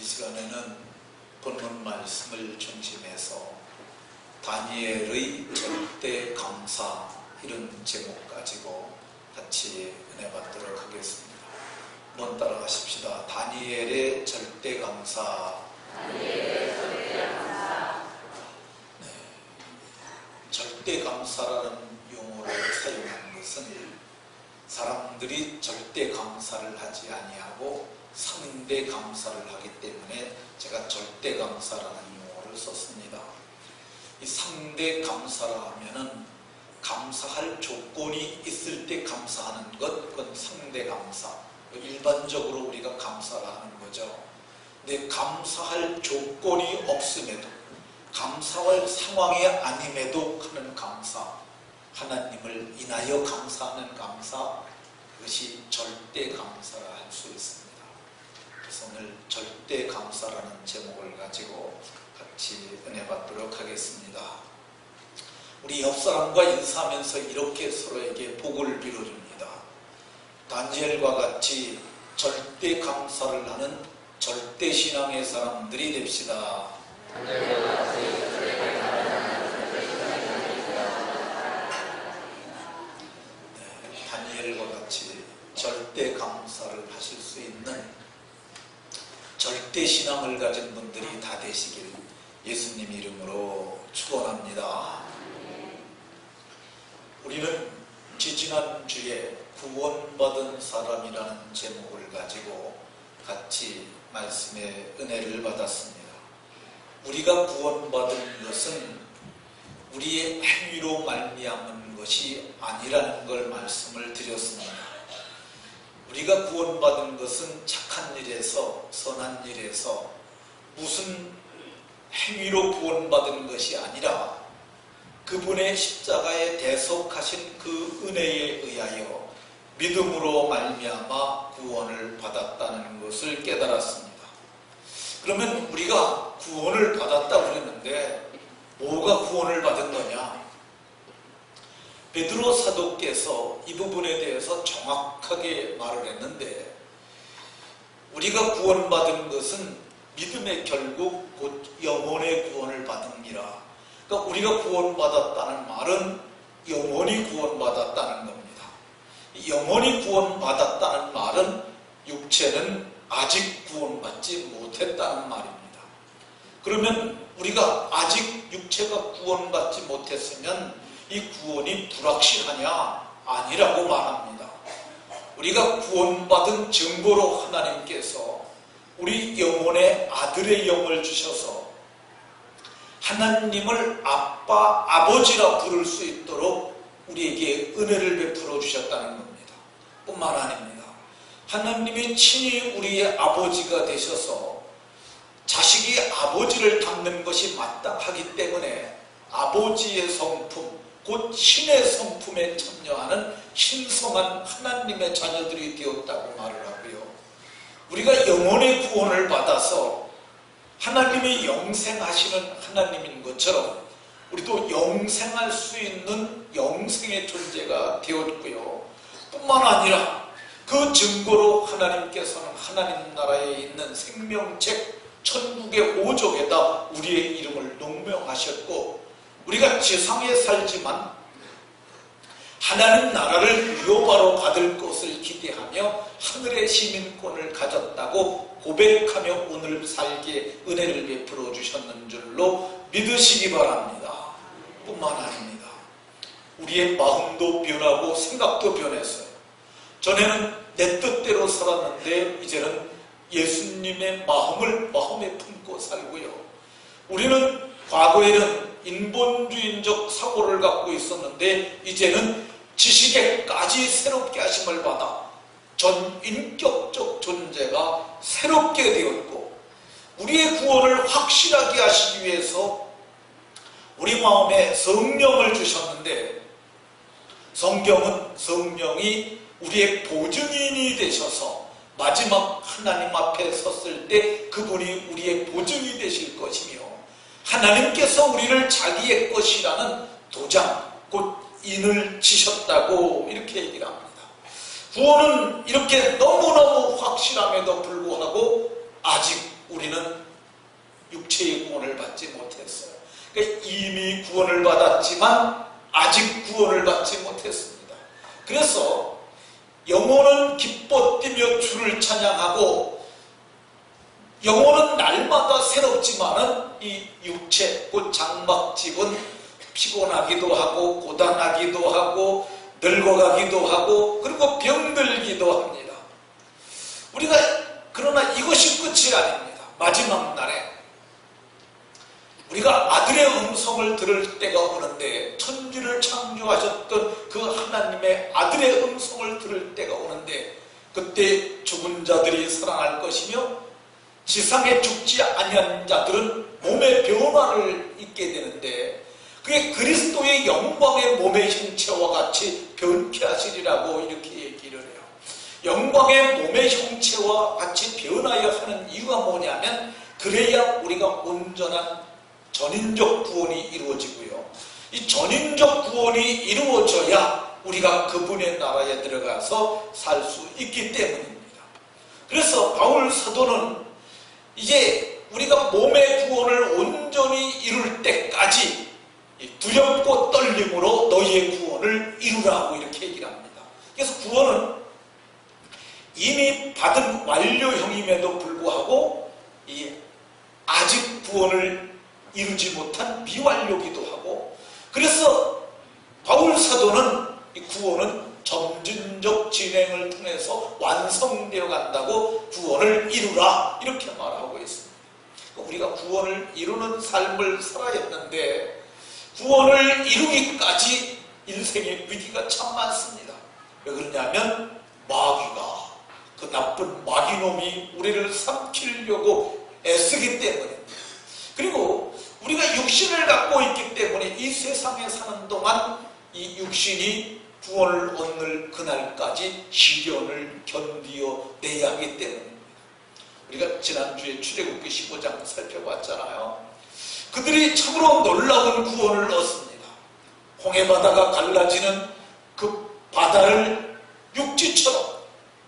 시간에는 본문 말씀을 중심해서 다니엘의 절대 감사, 이런 제목 가지고 같이 은혜 받도록 하겠습니다. 한번 따라가십시다. 다니엘의 절대 감사. 다니엘의 절대 감사. 네. 절대 감사라는 용어를 사용한 것은 사람들이 절대 감사를 하지 아니하고 상대 감사를 하기 때문에 제가 절대 감사라는 용어를 썼습니다. 이 상대 감사라 하면은 감사할 조건이 있을 때 감사하는 것, 그건 상대 감사. 일반적으로 우리가 감사를 하는 거죠. 근데 감사할 조건이 없음에도, 감사할 상황이 아님에도 하는 감사, 하나님을 인하여 감사하는 감사, 그것이 절대 감사라 할 수 있습니다. 그래서 오늘 절대 감사라는 제목을 가지고 같이 은혜 받도록 하겠습니다. 우리 옆 사람과 인사하면서 이렇게 서로에게 복을 빌어줍니다. 다니엘과 같이 절대 감사를 하는 절대 신앙의 사람들이 됩시다. 다니엘과 같이 절대 감사를 하실 수 있는 절대 신앙을 가진 분들이 다 되시길 예수님 이름으로 축원합니다. 우리는 지지난주에 구원받은 사람이라는 제목을 가지고 같이 말씀의 은혜를 받았습니다. 우리가 구원받은 것은 우리의 행위로 말미암은 것이 아니라는 걸 말씀을 드렸습니다. 우리가 구원받은 것은 착한 일에서, 선한 일에서 무슨 행위로 구원받은 것이 아니라 그분의 십자가에 대속하신 그 은혜에 의하여 믿음으로 말미암아 구원을 받았다는 것을 깨달았습니다. 그러면 우리가 구원을 받았다고 그랬는데 뭐가 구원을 받은 거냐? 베드로 사도께서 이 부분에 대해서 정확하게 말을 했는데, 우리가 구원받은 것은 믿음의 결국 곧 영혼의 구원을 받음이라. 그러니까 우리가 구원받았다는 말은 영혼이 구원받았다는 겁니다. 영혼이 구원받았다는 말은 육체는 아직 구원받지 못했다는 말입니다. 그러면 우리가 아직 육체가 구원받지 못했으면 이 구원이 불확실하냐? 아니라고 말합니다. 우리가 구원받은 증거로 하나님께서 우리 영혼의 아들의 영을 주셔서 하나님을 아빠, 아버지라 부를 수 있도록 우리에게 은혜를 베풀어 주셨다는 겁니다. 뿐만 아닙니다. 하나님이 친히 우리의 아버지가 되셔서 자식이 아버지를 닮는 것이 마땅하기 때문에 아버지의 성품, 곧 신의 성품에 참여하는 신성한 하나님의 자녀들이 되었다고 말을 하고요. 우리가 영혼의 구원을 받아서 하나님이 영생하시는 하나님인 것처럼 우리도 영생할 수 있는 영생의 존재가 되었고요. 뿐만 아니라 그 증거로 하나님께서는 하나님 나라에 있는 생명책 천국의 오족에다 우리의 이름을 농명하셨고, 우리가 지상에 살지만 하나님 나라를 유업하러 받을 것을 기대하며 하늘의 시민권을 가졌다고 고백하며 오늘 살기에 은혜를 베풀어 주셨는 줄로 믿으시기 바랍니다. 뿐만 아닙니다. 우리의 마음도 변하고 생각도 변했어요. 전에는 내 뜻대로 살았는데 이제는 예수님의 마음을 마음에 품고 살고요. 우리는 과거에는 인본주의적 사고를 갖고 있었는데 이제는 지식에까지 새롭게 하심을 받아 전 인격적 존재가 새롭게 되었고, 우리의 구원을 확실하게 하시기 위해서 우리 마음에 성령을 주셨는데, 성경은 성령이 우리의 보증인이 되셔서 마지막 하나님 앞에 섰을 때 그분이 우리의 보증이 되실 것이며, 하나님께서 우리를 자기의 것이라는 도장, 곧 인을 치셨다고 이렇게 얘기를 합니다. 구원은 이렇게 너무너무 확실함에도 불구하고 아직 우리는 육체의 구원을 받지 못했어요. 그러니까 이미 구원을 받았지만 아직 구원을 받지 못했습니다. 그래서 영혼은 기뻐 뛰며 주를 찬양하고 영혼은 날마다 새롭지만은 이 육체, 곧 장막집은 피곤하기도 하고 고단하기도 하고 늙어가기도 하고 그리고 병들기도 합니다. 우리가 그러나 이것이 끝이 아닙니다. 마지막 날에 우리가 아들의 음성을 들을 때가 오는데, 천지를 창조하셨던 그 하나님의 아들의 음성을 들을 때가 오는데, 그때 죽은 자들이 살아날 것이며 지상에 죽지 아니한 자들은 몸의 변화를 입게 되는데, 그게 그리스도의 영광의 몸의 형체와 같이 변케 하시리라고 이렇게 얘기를 해요. 영광의 몸의 형체와 같이 변하여 하는 이유가 뭐냐면, 그래야 우리가 온전한 전인적 구원이 이루어지고요. 이 전인적 구원이 이루어져야 우리가 그분의 나라에 들어가서 살 수 있기 때문입니다. 그래서 바울 사도는 이제 우리가 몸의 구원을 온전히 이룰 때까지 두렵고 떨림으로 너희의 구원을 이루라고 이렇게 얘기를 합니다. 그래서 구원은 이미 받은 완료형임에도 불구하고 아직 구원을 이루지 못한 미완료기도 하고, 그래서 바울 사도는 이 구원은 점진적 진행을 통해서 완성되어 간다고 구원을 이루라 이렇게 말하고 있습니다. 우리가 구원을 이루는 삶을 살아야 했는데 구원을 이루기까지 인생의 위기가 참 많습니다. 왜 그러냐면 마귀가, 그 나쁜 마귀놈이 우리를 삼키려고 애쓰기 때문입니다. 그리고 우리가 육신을 갖고 있기 때문에 이 세상에 사는 동안 이 육신이 구원을 얻는 그날까지 시련을 견디어내야 하기 때문입니다. 우리가 지난주에 출애굽기 15장 살펴봤잖아요. 그들이 참으로 놀라운 구원을 얻습니다. 홍해바다가 갈라지는 그 바다를 육지처럼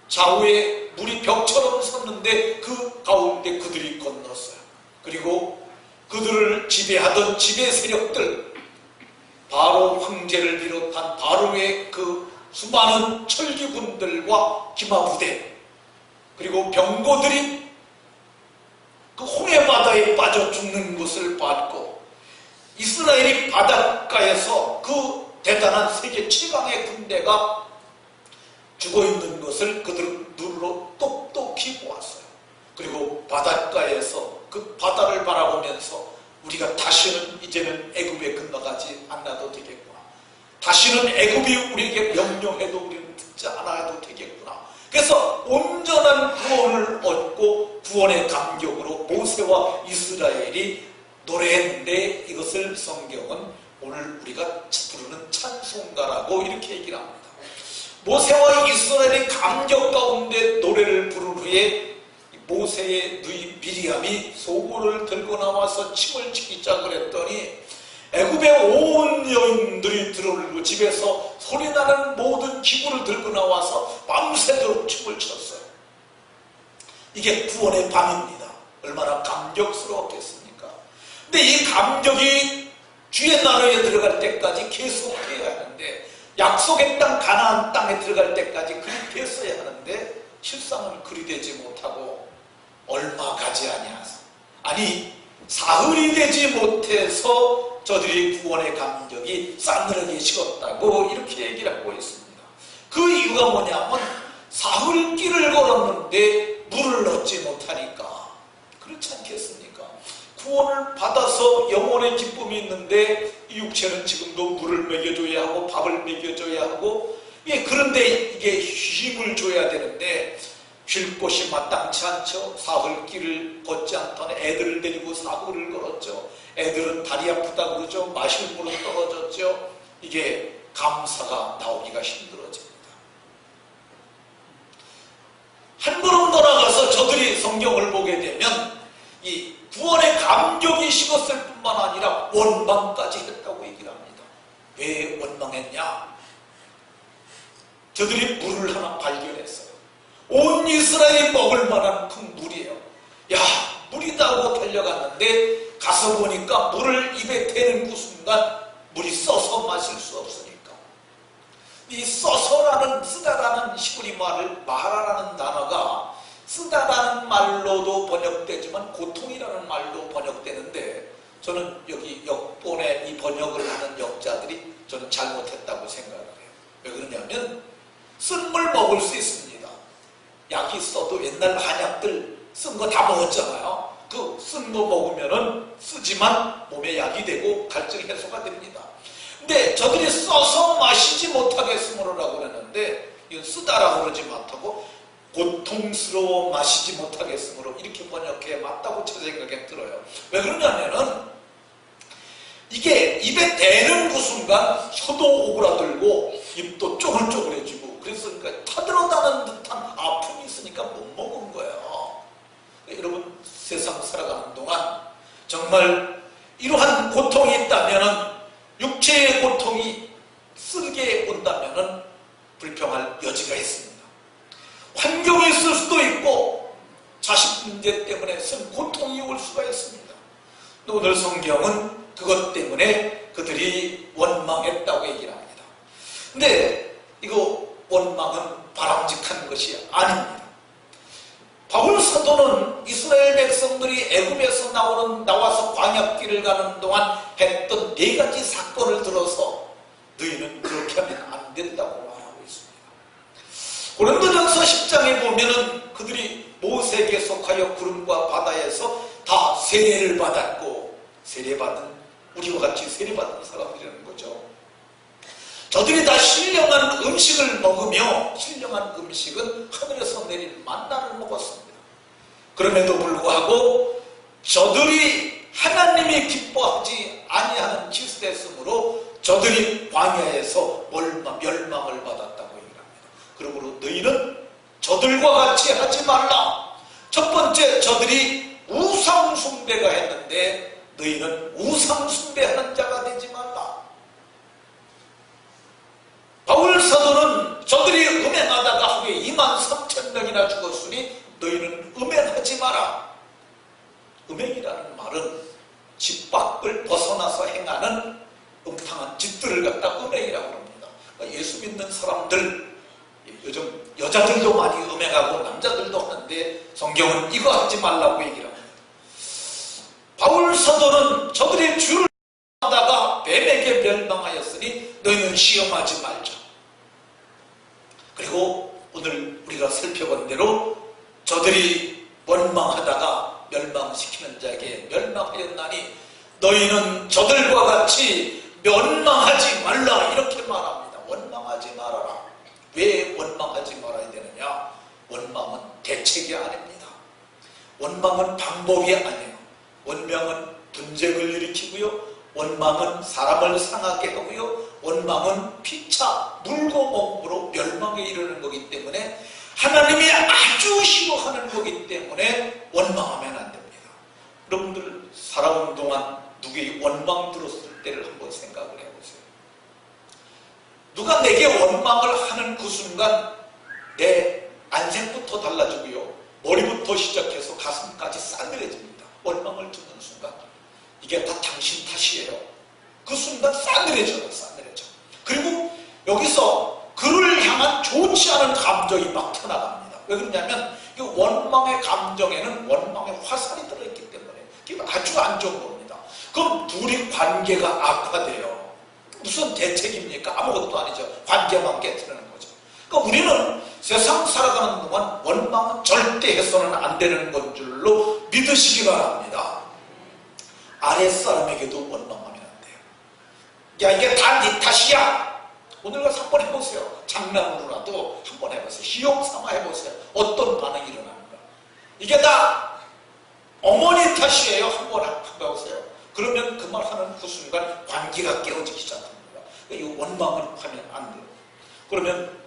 좌우에 물이 벽처럼 섰는데 그 가운데 그들이 건넜어요. 그리고 그들을 지배하던 지배 세력들, 바로 황제를 비롯한 바로의 그 수많은 철기군들과 기마부대, 그리고 병거들이 그 홍해바다에 빠져 죽는 것을 봤고, 이스라엘이 바닷가에서 그 대단한 세계 최강의 군대가 죽어있는 것을 그들은 눈으로 똑똑히 보았어요. 그리고 바닷가에서 그 바다를 바라보면서 우리가 다시는 이제는 애굽에 건너가지 않아도 되겠구나. 다시는 애굽이 우리에게 명령해도 우리는 듣지 않아도 되겠구나. 그래서 온전한 구원을 얻고 구원의 감격으로 모세와 이스라엘이 노래했는데, 이것을 성경은 오늘 우리가 부르는 찬송가라고 이렇게 얘기를 합니다. 모세와 이스라엘이 감격 가운데 노래를 부른 후에 모세의 누이 미리암이 소고를 들고 나와서 침을 치기자 그랬더니 애굽의 온 여인들이 들어오고 집에서 소리나는 모든 기구를 들고 나와서 밤새도록 춤을 췄어요. 이게 구원의 밤입니다. 얼마나 감격스러웠겠습니까? 근데 이 감격이 주의 나라에 들어갈 때까지 계속해야 하는데, 약속의 땅 가나안 땅에 들어갈 때까지 그렇게 했어야 하는데 실상은 그리 되지 못하고 얼마 가지 아니하서, 아니 사흘이 되지 못해서 저들이 구원의 감격이 싸늘하게 식었다고 이렇게 얘기를 하고 있습니다. 그 이유가 뭐냐면 사흘 길을 걸었는데 물을 얻지 못하니까. 그렇지 않겠습니까? 구원을 받아서 영혼의 기쁨이 있는데 이 육체는 지금도 물을 먹여줘야 하고 밥을 먹여줘야 하고, 그런데 이게 힘을 줘야 되는데 쉴 곳이 마땅치 않죠. 사흘 길을 걷지 않던 애들을 데리고 사흘을 걸었죠. 애들은 다리 아프다 그러죠. 마실 물은 떨어졌죠. 이게 감사가 나오기가 힘들어집니다. 한 걸음 돌아가서 저들이 성경을 보게 되면 이 구원의 감격이 식었을 뿐만 아니라 원망까지 했다고 얘기를 합니다. 왜 원망했냐? 저들이 물을 하나 발견했어요. 온 이스라엘이 먹을 만한 큰 물이에요. 야, 죽인다 하고 달려갔는데 가서 보니까 물을 입에 대는 그 순간 물이 써서 마실 수 없으니까 이 써서라는 쓰다라는 히브리 마라라는 단어가 쓰다라는 말로도 번역되지만 고통이라는 말로 번역되는데 저는 여기 역본에 이 번역을 하는 역자들이 저는 잘못했다고 생각을 해요. 왜 그러냐면 쓴 물 먹을 수 있습니다. 약이 있어도 옛날 한약들 쓴 거 다 먹었잖아요. 그 쓴 거 먹으면은 쓰지만 몸에 약이 되고 갈증 해소가 됩니다. 근데 저들이 써서 마시지 못하겠으므로라고 그랬는데 이건 쓰다라고 그러지 못하고 고통스러워 마시지 못하겠으므로 이렇게 번역해 맞다고 제 생각에 들어요. 왜 그러냐면은 이게 입에 대는 그 순간 혀도 오그라들고 입도 쪼글쪼글해지고 그래서 그러니까 타들어가는 듯한 아픔이 있으니까 못 먹은 거예요. 여러분 세상 살아가는 동안 정말 이러한 고통이 있다면은 육체의 고통이 쓸게 온다면은 불평할 여지가 있습니다. 환경이 있을 수도 있고 자식 문제 때문에 쓴 고통이 올 수가 있습니다. 오늘 성경은 그것 때문에 그들이 원망했다고 얘기를 합니다. 근데 이거 원망은 바람직한 것이 아닙니다. 바울 사도는 이스라엘 백성들이 애굽에서 나와서 광야길을 가는 동안 했던 4가지 사건을 들어서 너희는 그렇게 하면 안 된다고 말하고 있습니다. 고린도전서 10장에 보면은 그들이 모세에게 속하여 구름과 바다에서 다 세례를 받았고 세례받은 우리와 같이 세례받은 사람들이라는 거죠. 저들이 다 신령한 음식을 먹으며 신령한 음식은 하늘에서 내린 만나를 먹었습니다. 그럼에도 불구하고 저들이 하나님이 기뻐하지 아니하는 짓을 했으므로 저들이 광야에서 멸망을 받았다고 얘기합니다. 그러므로 너희는 저들과 같이 하지 말라. 첫 번째, 저들이 우상 숭배가 했는데 너희는 우상 숭배하는 자가 되지 말라. 바울 사도는 저들이 음행하다가 하루에 23,000명이나 죽었으니 너희는 음행하지 마라. 음행이라는 말은 집 밖을 벗어나서 행하는 음탕한 짓들을 갖다 음행이라고 합니다. 그러니까 예수 믿는 사람들, 요즘 여자들도 많이 음행하고 남자들도 하는데 성경은 이거 하지 말라고 얘기를 합니다. 바울 사도는 저들의 주를 하다가 뱀에게 멸망하였으니 너희는 시험하지 말자. 그리고 오늘 우리가 살펴본 대로 저들이 원망하다가 멸망시키는 자에게 멸망하였나니 너희는 저들과 같이 멸망하지 말라 이렇게 말합니다. 원망하지 말아라. 왜 원망하지 말아야 되느냐? 원망은 대책이 아닙니다. 원망은 방법이 아니에요. 원망은 분쟁을 일으키고요. 원망은 사람을 상하게 하고요. 원망은 피차 물고 먹음으로 멸망에 이르는 거기 때문에 하나님이 아주 싫어하는 거기 때문에 원망하면 안 됩니다. 여러분들 살아온 동안 누구의 원망 들었을 때를 한번 생각을 해보세요. 누가 내게 원망을 하는 그 순간 내 안색부터 달라지고요. 머리부터 시작해서 가슴까지 싸늘해집니다. 원망을 듣는 순간. 이게 다 당신 탓이에요. 그 순간 싸늘해져요. 싸늘해져. 그리고 여기서 그를 향한 좋지 않은 감정이 막 터나갑니다. 왜 그러냐면 이 원망의 감정에는 원망의 화살이 들어있기 때문에 이게 아주 안 좋은 겁니다. 그럼 둘이 관계가 악화돼요. 무슨 대책입니까? 아무것도 아니죠. 관계만 깨트리는 거죠. 그러니까 우리는 세상 살아가는 동안 원망은 절대 해서는 안 되는 건 줄로 믿으시기 바랍니다. 아랫사람에게도 원망하면 안 돼요. 야, 이게 다 네 탓이야. 오늘 가서 한번 해보세요. 장난으로라도 한번 해보세요. 시험 삼아 해보세요. 어떤 반응이 일어납니까? 이게 다 어머니 탓이에요. 한번 해보세요. 그러면 그 말 하는 그 순간 관계가 깨어지기 시작합니다. 이 원망을 하면 안 돼요. 그러면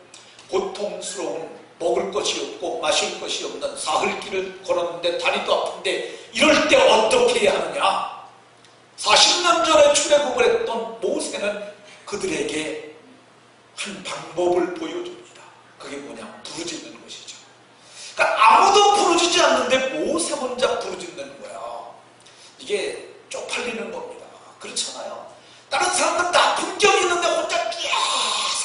고통스러운 먹을 것이 없고 마실 것이 없는 사흘길을 걸었는데 다리도 아픈데 이럴 때 어떻게 해야 하느냐? 40년 전에 출애굽을 했던 모세는 그들에게 한 방법을 보여줍니다. 그게 뭐냐? 부르짖는 것이죠. 그러니까 아무도 부르짖지 않는데 모세 혼자 부르짖는 거야. 이게 쪽팔리는 겁니다. 그렇잖아요. 다른 사람들 다 품격이 있는데 혼자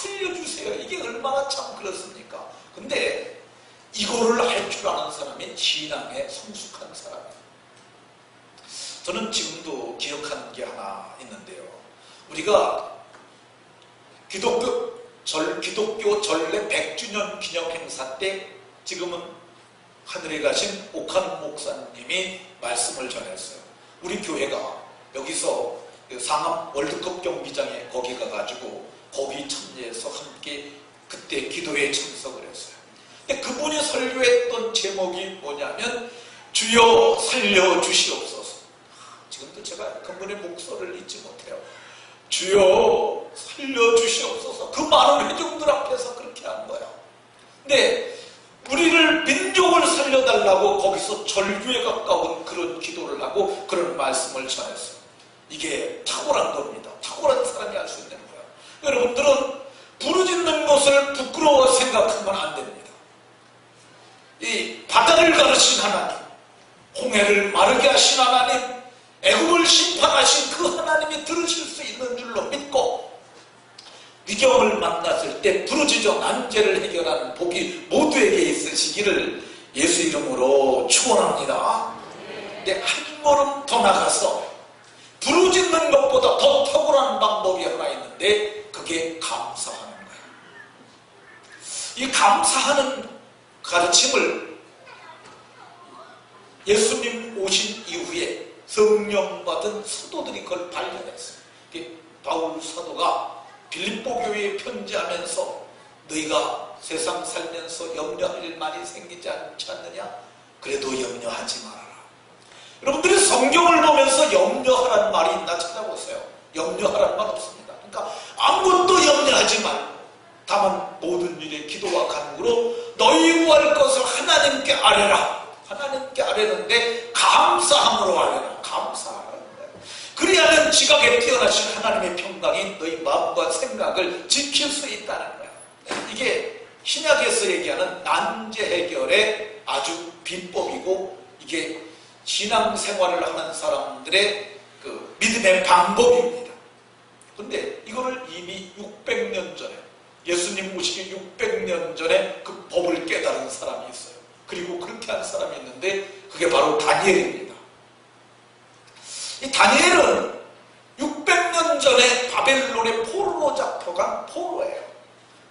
살려주세요. 이게 얼마나 참 그렇습니까? 근데 이거를 할 줄 아는 사람이 신앙에 성숙한 사람이에요. 저는 지금도 기억하는 게 하나 있는데요. 우리가 기독교 전례 100주년 기념 행사 때 지금은 하늘에 가신 옥한 목사님이 말씀을 전했어요. 우리 교회가 여기서 상암 월드컵 경기장에 거기 가가지고 거기 참여해서 함께 그때 기도에 참석을 했어요. 근데 그분이 설교했던 제목이 뭐냐면 주여 살려주시옵소서. 지금도 제가 그분의 목소리를 잊지 못해요. 주여 살려주시옵소서. 그 많은 회중들 앞에서 그렇게 한 거예요. 근데 우리를 민족을 살려달라고 거기서 절규에 가까운 그런 기도를 하고 그런 말씀을 전했어요. 이게 탁월한 겁니다. 탁월한 사람이 할 수 있는 거예요. 여러분들은 부르짖는 것을 부끄러워 생각하면 안 됩니다. 이 바다를 가르신 하나님, 홍해를 마르게 하신 하나님, 애굽을 심판하신 그 하나님이 들으실 수 있는 줄로 믿고 위경을 만났을 때 부르짖어 난제를 해결하는 복이 모두에게 있으시기를 예수 이름으로 축원합니다. 근데 한 걸음 더 나가서 부르짖는 것보다 더 탁월한 방법이 하나 있는데 그게 감사하는 거예요. 이 감사하는 가르침을 예수님 오신 이후에 성령 받은 사도들이 그걸 발견했어요. 바울 사도가 빌립보 교회에 편지하면서 너희가 세상 살면서 염려할 일 많이 생기지 않지 않느냐? 그래도 염려하지 말아라. 여러분들이 성경을 보면서 염려하라는 말이 있나 찾아보세요. 염려하라는 말 없습니다. 그러니까 아무것도 염려하지 말고 다만 모든 일에 기도와 간구로 너희 구할 것을 하나님께 아뢰라. 하나님께 아뢰는데 감사함으로 아뢰라. 감사하라는 거예요. 그리하면 지각에 뛰어나신 하나님의 평강이 너희 마음과 생각을 지킬 수 있다는 거예요. 이게 신약에서 얘기하는 난제 해결의 아주 비법이고 이게 신앙생활을 하는 사람들의 그 믿음의 방법입니다. 그런데 이거를 이미 600년 전에 예수님 오시기 600년 전에 그 법을 깨달은 사람이 있어요. 그리고 그렇게 한 사람이 있는데 그게 바로 다니엘입니다. 이 다니엘은 600년 전에 바벨론의 포로로 잡혀간 포로예요.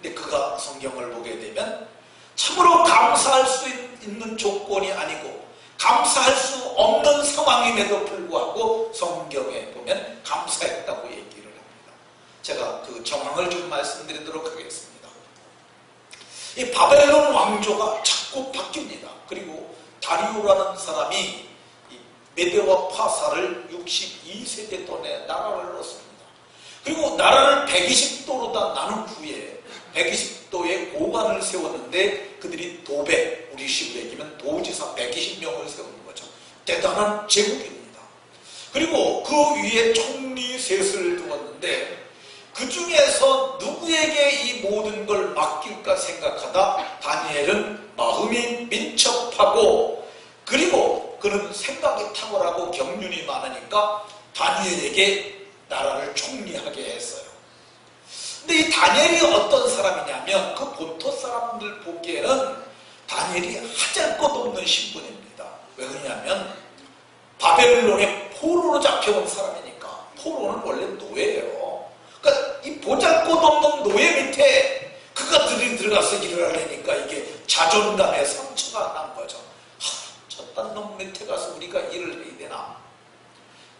근데 그가 성경을 보게 되면 참으로 감사할 수 있는 조건이 아니고 감사할 수 없는 상황임에도 불구하고 성경에 보면 감사했다고 얘기를 합니다. 제가 그 정황을 좀 말씀드리도록 하겠습니다. 이 바벨론 왕조가 자꾸 바뀝니다. 그리고 다리오라는 사람이 이 메데와 파사를 62세대 동안에 나라를 넣었습니다. 그리고 나라를 120도로 다 나눈 후에 120도의 고관을 세웠는데 그들이 도배, 우리 식으로 얘기하면 도지사 120명을 세우는 거죠. 대단한 제국입니다. 그리고 그 위에 총리 셋을 두었는데 그 중에서 누구에게 이 모든 걸 맡길까 생각하다 다니엘은 마음이 민첩하고 그리고 그는 생각이 탁월하고 경륜이 많으니까 다니엘에게 나라를 총리하게 했어요. 근데 이 다니엘이 어떤 사람이냐면 그 본토 사람들 보기에는 다니엘이 하잘것없는 신분입니다. 왜 그러냐면 바벨론의 포로로 잡혀온 사람이니까 포로는 원래 노예예요. 그러니까 이 보잘것없는 노예 밑에 그가 들어가서 일을 하려니까 이게 자존감에 상처가 난 거죠. 저딴 놈 밑에 가서 우리가 일을 해야 되나.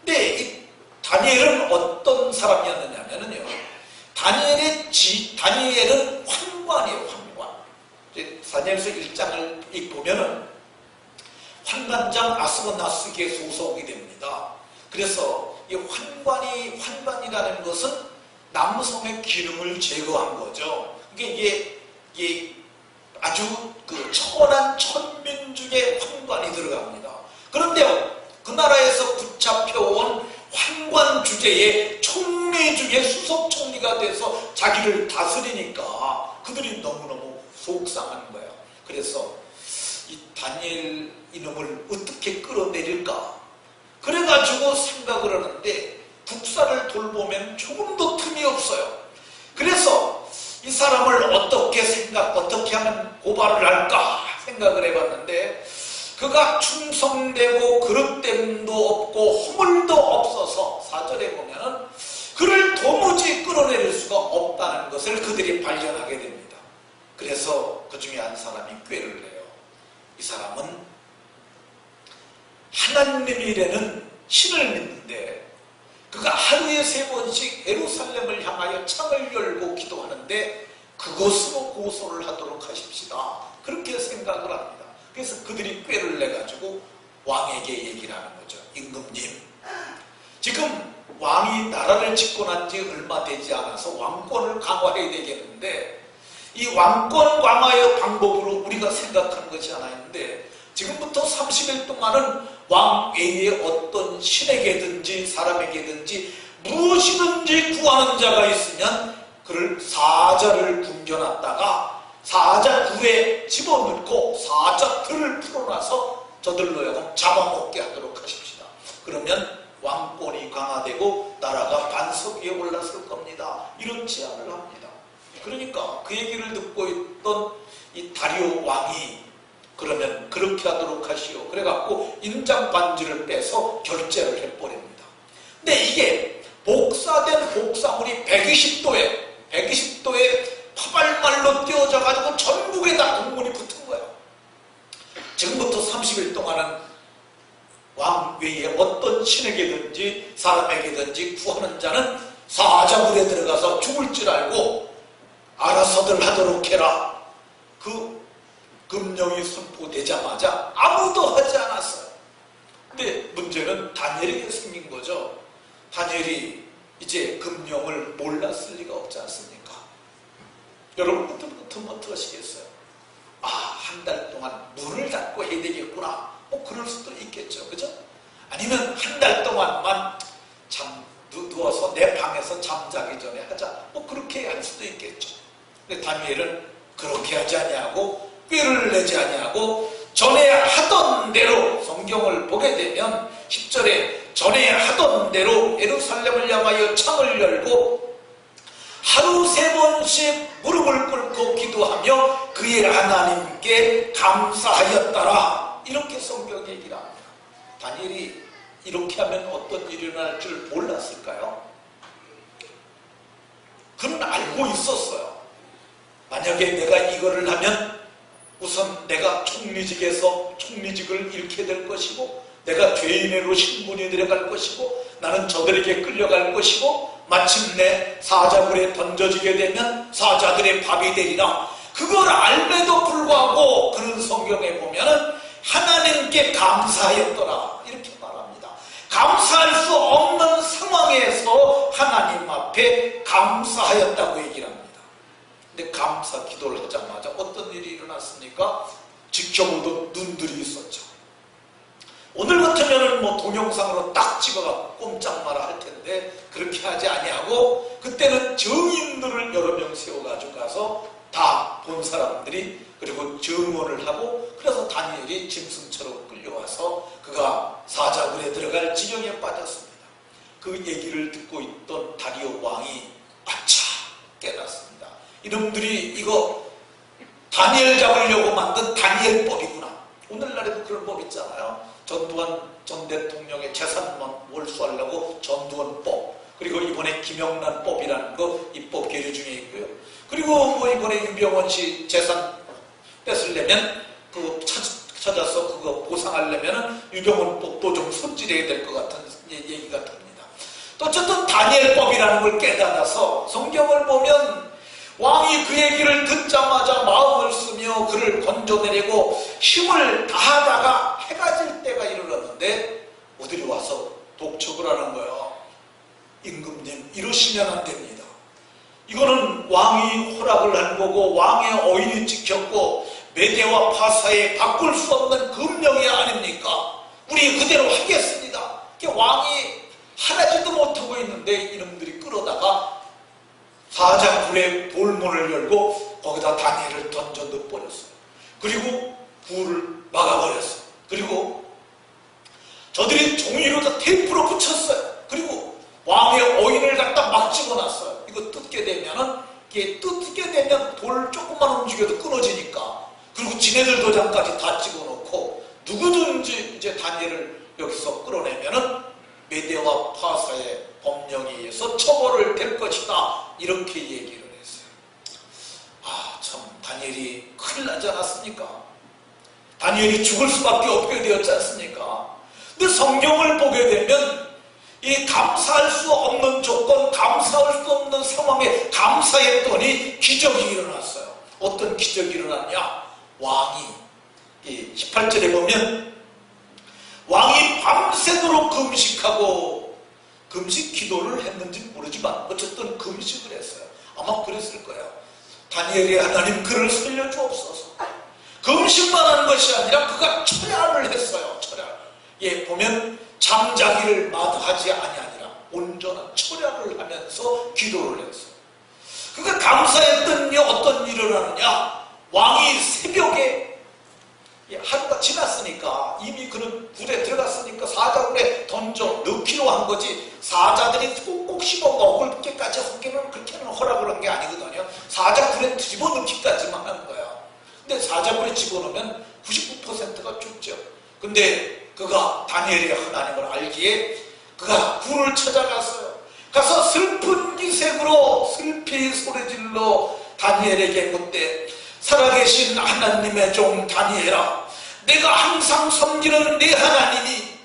근데 이 다니엘은 어떤 사람이었느냐면요. 다니엘은 환관이에요, 환관. 다니엘서 1장을 읽보면은 환관장 아스고나스기에 소속이 됩니다. 그래서 이 환관이라는 것은 남성의 기능을 제거한 거죠. 이게 아주 그 천한 천민중의 환관이 들어갑니다. 그런데 그 나라에서 붙잡혀온 환관 주제에 총리 중에 수석 총리가 돼서 자기를 다스리니까 그들이 너무너무 속상한 거예요. 그래서 이 다니엘 이놈을 어떻게 끌어내릴까? 그래가지고 생각을 하는데 국사를 돌보면 조금도 틈이 없어요. 그래서 이 사람을 어떻게 하면 고발을 할까 생각을 해봤는데, 그가 충성되고 그릇됨도 없고 허물도 없어서 4절에 보면은 그를 도무지 끌어내릴 수가 없다는 것을 그들이 발견하게 됩니다. 그래서 그 중에 한 사람이 꾀를 내요. 이 사람은 하나님이라는 신을 믿는데 그가 하루에 3번씩 예루살렘을 향하여 창을 열고 기도하는데 그것으로 고소를 하도록 하십시다. 그렇게 생각을 합니다. 그래서 그들이 꾀를 내가지고 왕에게 얘기를 하는 거죠. 임금님, 지금 왕이 나라를 집권한 지 얼마 되지 않아서 왕권을 강화해야 되겠는데, 이 왕권 강화의 방법으로 우리가 생각하는 것이 하나 있는데, 지금부터 30일 동안은 왕 외에 어떤 신에게든지 사람에게든지 무엇이든지 구하는 자가 있으면 그를 사자를 굶겨놨다가 사자 굴에 집어넣고 사자 틀을 풀어놔서 저들로 하여금 잡아먹게 하도록 하십시다. 그러면 왕권이 강화되고 나라가 반석 위에 올랐을 겁니다. 이런 제안을 합니다. 그러니까 그 얘기를 듣고 있던 이 다리오 왕이 그러면 그렇게 하도록 하시오. 그래갖고 인장 반지를 빼서 결제를 해버립니다. 근데 이게 복사된 복사물이 120도에 파발말로 띄워져가지고 전국에다 공문이 붙은 거예요. 지금부터 30일 동안은 왕 외에 어떤 신에게든지 사람에게든지 구하는 자는 사자굴에 들어가서 죽을 줄 알고 알아서들 하도록 해라. 그 금령이 선포되자마자 아무도 하지 않았어요. 근데 문제는 다니엘에게 생긴 거죠. 다니엘이 이제 금령을 몰랐을 리가 없지 않습니까? 여러분 같으면 어떡하시겠어요? 아, 한 달 동안 문을 닫고 해야 되겠구나. 뭐 그럴 수도 있겠죠. 그죠? 아니면 한 달 동안만 누워서 내 방에서 잠자기 전에 하자. 뭐 그렇게 할 수도 있겠죠. 근데 다니엘은 그렇게 하지 아니하고 꾀를 내지 아니하고 전에 하던 대로, 성경을 보게 되면 10절에 전에 하던 대로 예루살렘을 향하여 창을 열고 하루 3번씩 무릎을 꿇고 기도하며 그의 하나님께 감사하였더라. 이렇게 성경 얘기를 합니다. 다니엘이 이렇게 하면 어떤 일이 일어날 줄 몰랐을까요? 그는 알고 있었어요. 만약에 내가 이거를 하면 우선 내가 총리직에서 총리직을 잃게 될 것이고, 내가 죄인으로 신분이 내려갈 것이고, 나는 저들에게 끌려갈 것이고, 마침내 사자굴에 던져지게 되면 사자들의 밥이 되리라. 그걸 알매도 불구하고 그런 성경에 보면은 하나님께 감사하였더라 이렇게 말합니다. 감사할 수 없는 상황에서 하나님 앞에 감사하였다고 얘기를 합니다. 근데 감사 기도를 하자마자 어떤 일이 일어났습니까? 지켜보던 눈들이 있었죠. 오늘 같으면은 뭐 동영상으로 딱 찍어가 꼼짝 마라 할 텐데 그렇게 하지 아니하고, 그때는 증인들을 여러 명 세워가지고 가서 다 본 사람들이 그리고 증언을 하고, 그래서 다니엘이 짐승처럼 끌려와서 그가 사자굴에 들어갈 지경에 빠졌습니다. 그 얘기를 듣고 있던 다리오 왕이 아차 깨닫습니다. 이놈들이 이거 다니엘 잡으려고 만든 다니엘법이구나. 오늘날에도 그런 법 있잖아요. 전두환 전 대통령의 재산만 몰수하려고 전두환법, 그리고 이번에 김영란법이라는 거 입법 계류 중에 있고요. 그리고 뭐 이번에 유병원 씨 재산 뺏으려면 그거 찾아서 그거 보상하려면 유병원법도 좀 손질해야 될 것 같은 얘기가 듭니다. 또 어쨌든 다니엘법이라는 걸 깨달아서 성경을 보면 왕이 그 얘기를 듣자마자 마음을 쓰며 그를 건져내려고 힘을 다하다가 해가 질 때가 이르렀는데 어디로 와서 독촉을 하는 거예요. 임금님, 이러시면 안 됩니다. 이거는 왕이 허락을 한 거고 왕의 어인이 지켰고 메대와 파사에 바꿀 수 없는 금령이 아닙니까? 우리 그대로 하겠습니다. 왕이 하나지도 못하고 있는데 이놈들이 끌어다가 사자굴의 돌문을 열고 거기다 다니엘을 던져 넣어버렸어요. 그리고 불을 막아버렸어요. 그리고 저들이 종이로 다 그리고 지네들 도장까지 다 찍어놓고 누구든지 이제 다니엘을 여기서 끌어내면은 메대와 파사의 법령에 의해서 처벌을 될 것이다. 이렇게 얘기를 했어요. 아, 참 다니엘이 큰일 나지 않았습니까? 다니엘이 죽을 수밖에 없게 되었지 않습니까? 근데 성경을 보게 되면 이 감사할 수 없는 조건, 감사할 수 없는 상황에 감사했더니 기적이 일어났어요. 어떤 기적이 일어났냐? 왕이 이 18절에 보면 왕이 밤새도록 금식하고 금식 기도를 했는지 모르지만 어쨌든 금식을 했어요. 아마 그랬을 거예요. 다니엘이 하나님 그를 살려주옵소서. 금식만 하는 것이 아니라 그가 철야를 했어요. 철야. 예, 보면 잠자기를 마다하지 아니하니라 온전한 철야를 하면서 기도를 했어요. 그가 감사했더니 어떤 일이 일어나느냐? 왕이 새벽에 하루가 지났으니까 이미 그는 굴에 들어갔으니까 사자굴에 던져 넣기로 한 거지 사자들이 꼭꼭 씹어 먹을 때까지 그렇게는 허락을 한 게 아니거든요. 사자굴에 집어넣기까지만 하는 거야. 근데 사자굴에 집어넣으면 99%가 죽죠. 근데 그가 다니엘이 하나님을 알기에 그가 굴을 찾아갔어요. 가서 슬픈 기색으로 슬피 소리질러 다니엘에게 묻되 살아계신 하나님의 종 다니엘아, 내가 항상 섬기는 네 하나님이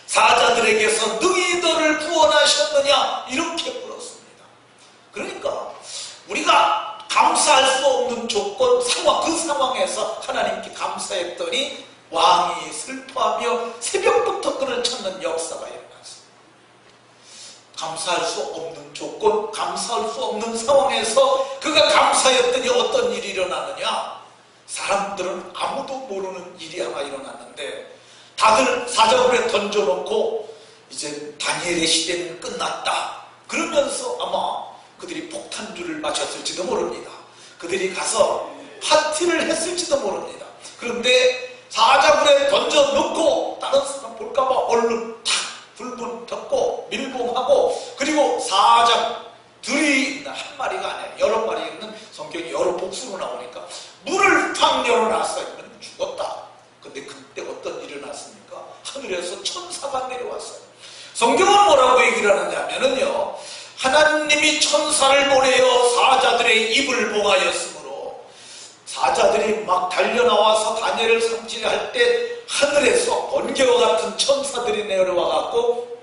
사자들에게서 능히 너를 구원하셨느냐? 이렇게 물었습니다. 그러니까 우리가 감사할 수 없는 조건, 상황, 그 상황에서 하나님께 감사했더니 왕이 슬퍼하며 새벽부터 그를 찾는 역사가 일어났습니다. 감사할 수 없는 조건, 감사할 수 없는 상황에서 그가 감사했더니 어떤 일이 일어나느냐? 사람들은 아무도 모르는 일이 하나 일어났는데 다들 사자굴에 던져놓고 이제 다니엘의 시대는 끝났다. 그러면서 아마 그들이 폭탄주를 마셨을지도 모릅니다. 그들이 가서 파티를 했을지도 모릅니다. 그런데 사자굴에 던져놓고 다른 사람 볼까봐 얼른 탁 불문 덮고 밀봉하고 그리고 사자들이 한 마리가 아니라 여러 마리 있는 성경이 여러 복수로 나오니까 문을 팍 열어놨어요. 죽었다. 근데 그때 어떤 일이 일어났습니까? 하늘에서 천사가 내려왔어요. 성경은 뭐라고 얘기를 하느냐면요, 하나님이 천사를 보내어 사자들의 입을 봉하였으므로 사자들이 막 달려나와서 다니엘을 상실할 때 하늘에서 번개와 같은 천사들이 내려와 갖고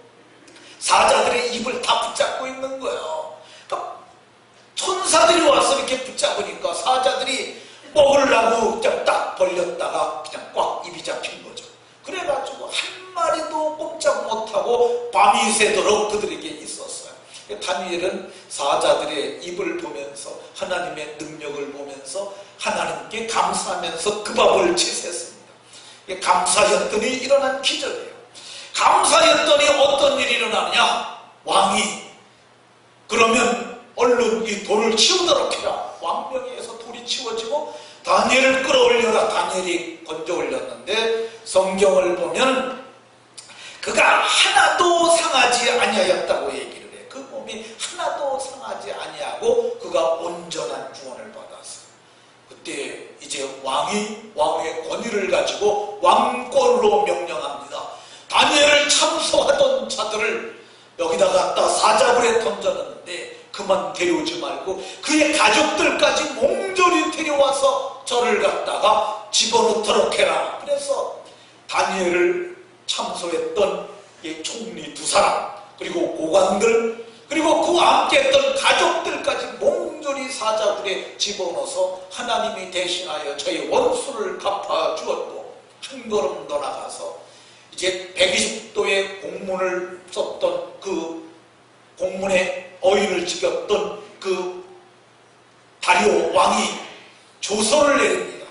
사자들의 입을 다 붙잡고 있는 거예요. 그러니까 천사들이 와서 이렇게 붙잡으니까 사자들이 먹으려고 그냥 딱 벌렸다가 그냥 꽉 입이 잡힌 거죠. 그래가지고 한 마리도 꼼짝 못하고 밤이 새도록 그들에게 있었어요. 다니엘은 사자들의 입을 보면서 하나님의 능력을 보면서 하나님께 감사하면서 그 밥을 채웠습니다. 감사였더니 일어난 기적이에요. 감사였더니 어떤 일이 일어나느냐? 왕이 그러면 얼른 이 돌을 치우도록 해라. 왕명에서 돌이 치워지고 다니엘을 끌어올려라. 다니엘이 건져 올렸는데 성경을 보면 그가 하나도 상하지 아니하였다고 얘기를 해. 그 몸이 하나도 상하지 아니하고 그가 온전한 구원을 받았어요. 그때 이제 왕이 왕의 권위를 가지고 왕권으로 명령합니다. 다니엘을 참소하던 자들을 여기다 갖다 사자굴에 던졌는데 그만 데려오지 말고 그의 가족들까지 몽졸이 데려와서 저를 갖다가 집어넣도록 해라. 그래서 다니엘을 참소했던 이 총리 두 사람 그리고 고관들 그리고 그와 함께 했던 가족들까지 몽졸이 사자굴에 집어넣어서 하나님이 대신하여 저희 원수를 갚아주었고 한 걸음 더 나가서 이제 120도의 공문을 썼던 그 공문에 어인을 지켰던 그 다리오 왕이 조서를 내립니다.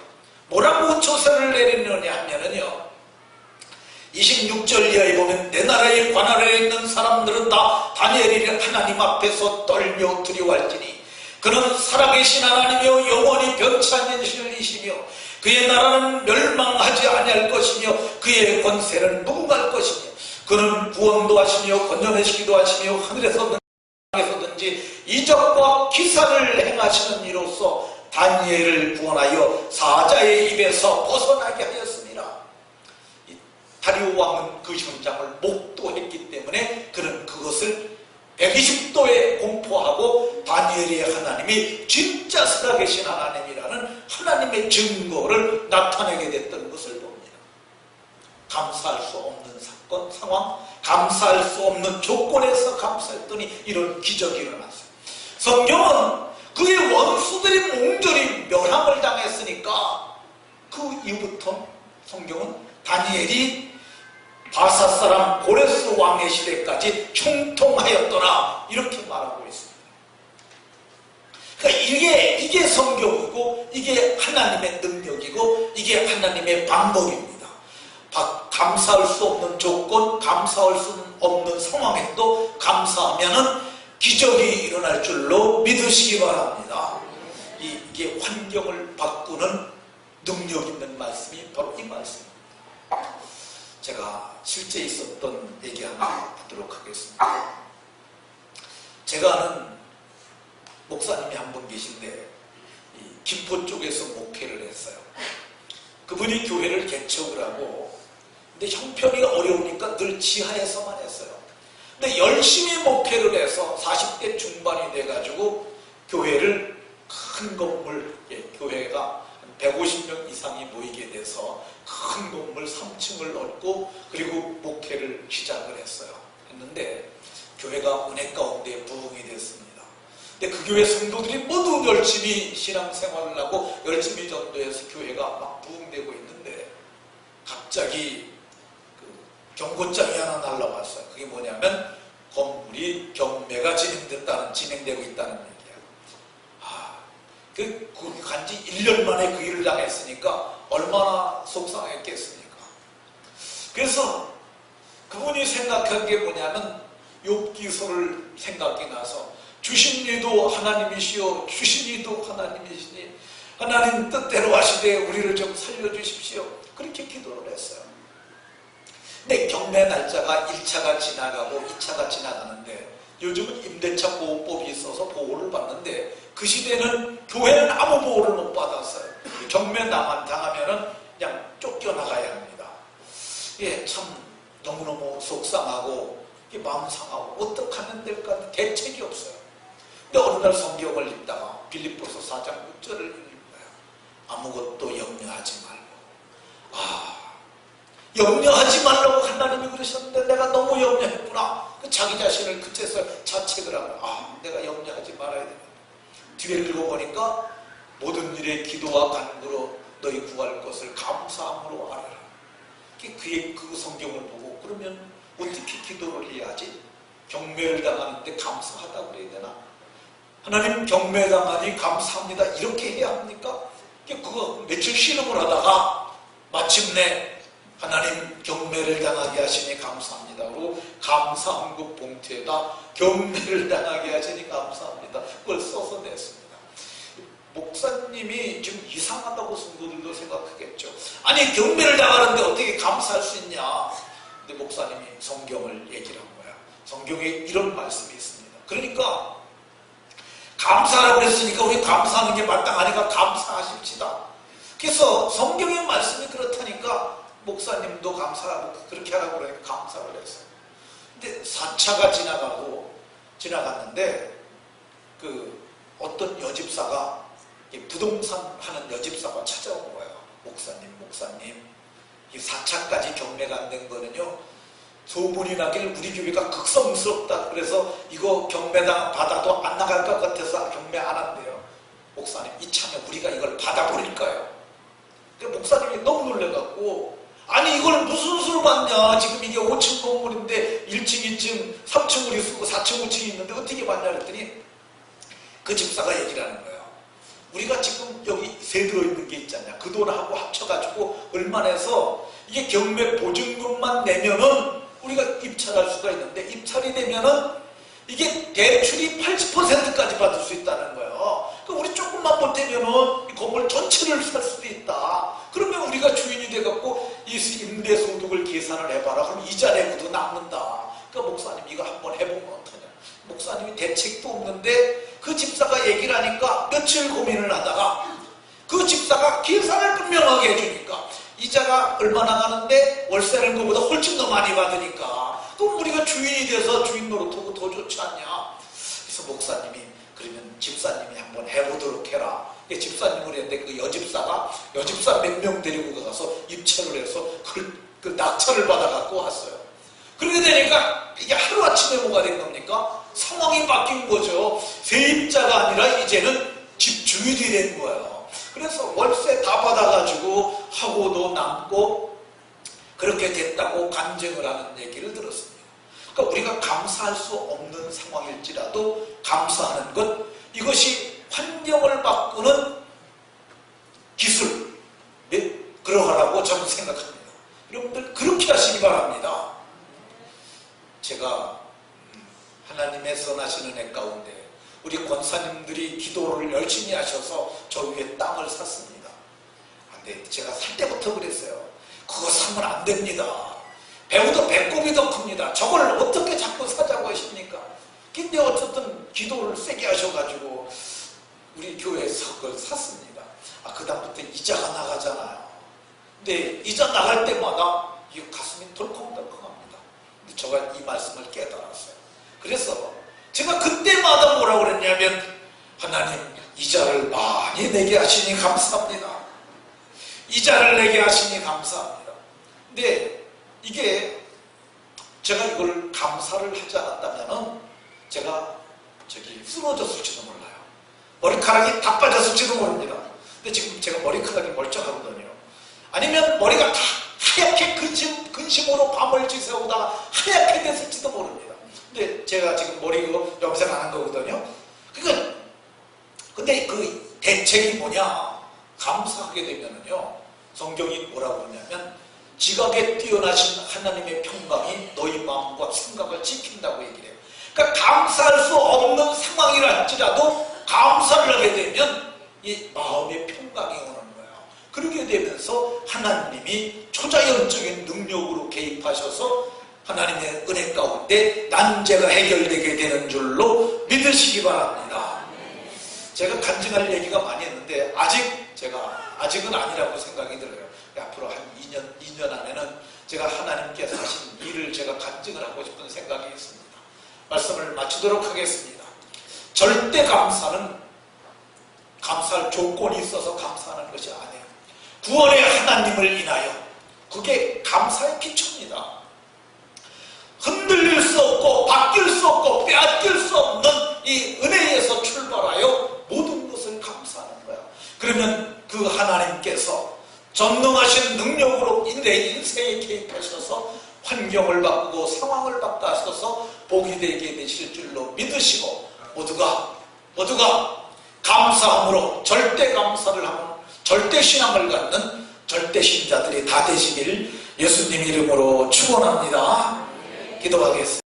뭐라고 조서를 내리느냐 하면은요, 26절 이하에 보면 내 나라의 관할에 있는 사람들은 다 다니엘이 하나님 앞에서 떨며 두려워할지니 그는 살아계신 하나님이요 영원히 변치 않는 신이시며 그의 나라는 멸망하지 아니할 것이며 그의 권세는 무궁할 것이며 그는 구원도 하시며 건져내시기도 하시며 하늘에서든지 땅에서든지 이적과 기사를 행하시는 이로써 다니엘을 구원하여 사자의 입에서 벗어나게 하였습니다. 다리오 왕은 그 현장을 목도했기 때문에 그는 그것을 120도에 공포하고 다니엘의 하나님이 진짜 살아계신 하나님이라는 하나님의 증거를 나타내게 됐던 것을 봅니다. 감사할 수 없는 사건, 상황, 감사할 수 없는 조건에서 감사했더니 이런 기적이 일어났어요. 성경은 그의 원수들이 몽졸히 멸함을 당했으니까 그 이후부터 성경은 다니엘이 바사 사람 고레스 왕의 시대까지 형통하였더라 이렇게 말하고 있습니다. 그러니까 이게 성경이고 이게 하나님의 능력이고 이게 하나님의 방법입니다. 감사할 수 없는 조건, 감사할 수 없는 상황에도 감사하면은 기적이 일어날 줄로 믿으시기 바랍니다. 이게 환경을 바꾸는 능력 있는 말씀이 바로 이 말씀입니다. 제가 실제 있었던 얘기 하나 하도록 하겠습니다. 제가 아는 목사님이 한 분 계신데 김포 쪽에서 목회를 했어요. 그분이 교회를 개척을 하고 근데 형편이 어려우니까 늘 지하에서만 했어요. 근데 열심히 목회를 해서 40대 중반이 돼가지고 교회를 큰 건물, 교회가 150명 이상이 모이게 돼서 큰 건물 3층을 얻고 그리고 목회를 시작을 했는데 교회가 은혜 가운데 부흥이 됐습니다. 근데 그 교회 성도들이 모두 열심히 신앙생활을 하고 열심히 전도해서 교회가 막 부흥되고 있는데 갑자기 경고장이 하나 날라왔어요. 그게 뭐냐면 건물이 경매가 진행되고 있다는 얘기야. 그 간지 1년 만에 그 일을 당했으니까 얼마나 속상했겠습니까? 그래서 그분이 생각한 게 뭐냐면 욥기서를 생각이 나서 주신 이도 하나님이시오 주신 이도 하나님이시니 하나님 뜻대로 하시되 우리를 좀 살려주십시오. 그렇게 기도를 했어요. 근데 경매 날짜가 1차가 지나가고 2차가 지나가는데 요즘은 임대차 보호법이 있어서 보호를 받는데 그 시대는 교회는 아무 보호를 못 받았어요. 경매 당하면은 그냥 쫓겨나가야 합니다. 참 너무너무 속상하고 마음 상하고 어떻게 하면 될까 대책이 없어요. 근데 어느 날 성경을 읽다가 빌립보서 4장 6절을 읽는 거예요. 아무것도 염려하지 말고 염려하지 말라고 하나님이 그러셨는데 내가 너무 염려했구나. 자기 자신을 그때서 자책을 하고 내가 염려하지 말아야 되겠다. 뒤에 읽어보니까 모든 일에 기도와 간구로 너희 구할 것을 감사함으로 알아라. 그 성경을 보고 그러면 어떻게 기도를 해야지? 경매를 당하는데 감사하다고 그래야 되나? 하나님 경매당하니 감사합니다 이렇게 해야 합니까? 그거 며칠 신음을 하다가 마침내 하나님 경매를 당하게 하시니 감사합니다. 그리고 감사한국 봉투에다 경매를 당하게 하시니 감사합니다. 그걸 써서 냈습니다. 목사님이 지금 이상하다고 성도들도 생각하겠죠. 아니 경매를 당하는데 어떻게 감사할 수 있냐. 근데 목사님이 성경을 얘기를 한 거야. 성경에 이런 말씀이 있습니다. 그러니까 감사하라고 했으니까 우리 감사하는 게 마땅하니까 감사하십시다. 그래서 성경의 말씀이 그렇다니까 목사님도 감사하고 그렇게 하라고 그러니까 감사를 했어요. 근데 4차가 지나갔는데 어떤 여집사가 부동산 하는 여집사가 찾아온 거예요. 목사님 이 4차까지 경매가 안 된 거는요 소문이 나길 우리 교회가 극성스럽다. 그래서 이거 경매당 받아도 안 나갈 것 같아서 경매 안 한대요. 목사님 이참에 우리가 이걸 받아버릴까요? 그러니까 목사님이 너무 놀래갖고 아니 이걸 무슨 수로 받냐. 지금 이게 5층 건물인데 1층, 2층, 3층 우리 쓰고 4층, 5층이 있는데 어떻게 받냐 그랬더니 그 집사가 얘기를 하는 거예요. 우리가 지금 여기 세 들어있는 게 있잖냐. 그 돈하고 합쳐가지고 얼마 내서 이게 경매 보증금만 내면은 우리가 입찰할 수가 있는데 입찰이 되면은 이게 대출이 80%까지 받을 수 있다는 거예요. 그러니까 우리 조금만 못되면은 이 건물 전체를 살 수도 있다. 그러면 우리가 주인이 돼갖고 이 임대소득을 계산을 해봐라. 그럼 이자 내고도 남는다. 그러니까 목사님 이거 한번 해보면 어떠냐. 목사님이 대책도 없는데 그 집사가 얘기를 하니까 며칠 고민을 하다가 그 집사가 계산을 분명하게 해주니까 이자가 얼마나 가는데 월세는 그보다 훨씬 더 많이 받으니까 그럼 우리가 주인이 돼서 주인 노릇하고 더 좋지 않냐. 그래서 목사님이 그러면 집사님이 한번 해보도록 해라. 집사님을 했는데 그 여집사 몇 명 데리고 가서 입찰을 해서 그 낙찰을 받아갖고 왔어요. 그렇게 되니까 이게 하루아침에 뭐가 된 겁니까? 상황이 바뀐 거죠. 세입자가 아니라 이제는 집주인이 된 거예요. 그래서 월세 다 받아가지고 하고도 남고 그렇게 됐다고 간증을 하는 얘기를 들었습니다. 그러니까 우리가 감사할 수 없는 상황일지라도 감사하는 것, 이것이 환경을 바꾸는 기술, 그러하라고 저는 생각합니다. 여러분들 그렇게 하시기 바랍니다. 제가 하나님의 선하신 은혜 가운데 우리 권사님들이 기도를 열심히 하셔서 저 위에 땅을 샀습니다. 근데 제가 살 때부터 그랬어요. 그거 사면 안 됩니다. 배우도 배꼽이 더 큽니다. 저걸 어떻게 자꾸 사자고 하십니까? 근데 어쨌든 기도를 세게 하셔가지고 우리 교회에서 그걸 샀습니다. 그다음부터 이자가 나가잖아요. 근데 이자 나갈 때마다 이 가슴이 덜컹덜컹합니다. 근데 제가 이 말씀을 깨달았어요. 그래서 제가 그때마다 뭐라고 그랬냐면 하나님 이자를 많이 내게 하시니 감사합니다. 이자를 내게 하시니 감사합니다. 근데 이게 제가 이걸 감사를 하지 않았다면 제가 쓰러졌을지도 몰라요. 머리카락이 다 빠졌을지도 모릅니다. 근데 지금 제가 머리카락이 멀쩡하거든요. 아니면 머리가 다 하얗게 근심으로 밤을 지새우다가 하얗게 됐을지도 모릅니다. 근데 제가 지금 머리 염색 안 한 거거든요. 그러니까 근데 그 대책이 뭐냐? 감사하게 되면은요, 성경이 뭐라고 그러냐면 지각에 뛰어나신 하나님의 평강이 너희 마음과 생각을 지킨다고 얘기를 해요. 그러니까 감사할 수 없는 상황이라 할지라도 감사를 하게 되면 이 마음의 평강이 오는 거예요. 그렇게 되면서 하나님이 초자연적인 능력으로 개입하셔서 하나님의 은혜 가운데 난제가 해결되게 되는 줄로 믿으시기 바랍니다. 제가 간증할 얘기가 많이 했는데 아직은 아니라고 생각이 들어요. 앞으로 한 2년 안에는 제가 하나님께서 하신 일을 제가 간증을 하고 싶은 생각이 있습니다. 말씀을 마치도록 하겠습니다. 절대 감사는 감사할 조건이 있어서 감사하는 것이 아니에요. 구원의 하나님을 인하여 그게 감사의 기초입니다. 흔들릴 수 없고 바뀔 수 없고 빼앗길 수 없는 이 은혜에서 출발하여 모든 것을 감사하는 거예요. 그러면 그 하나님께서 전능하신 능력으로 내 인생에 개입하셔서 환경을 바꾸고 상황을 바꿔서 복이 되게 되실 줄로 믿으시고 모두가 감사함으로 절대 감사를 하는 절대 신앙을 갖는 절대 신자들이 다 되시길 예수님 이름으로 축원합니다. 기도하겠습니다.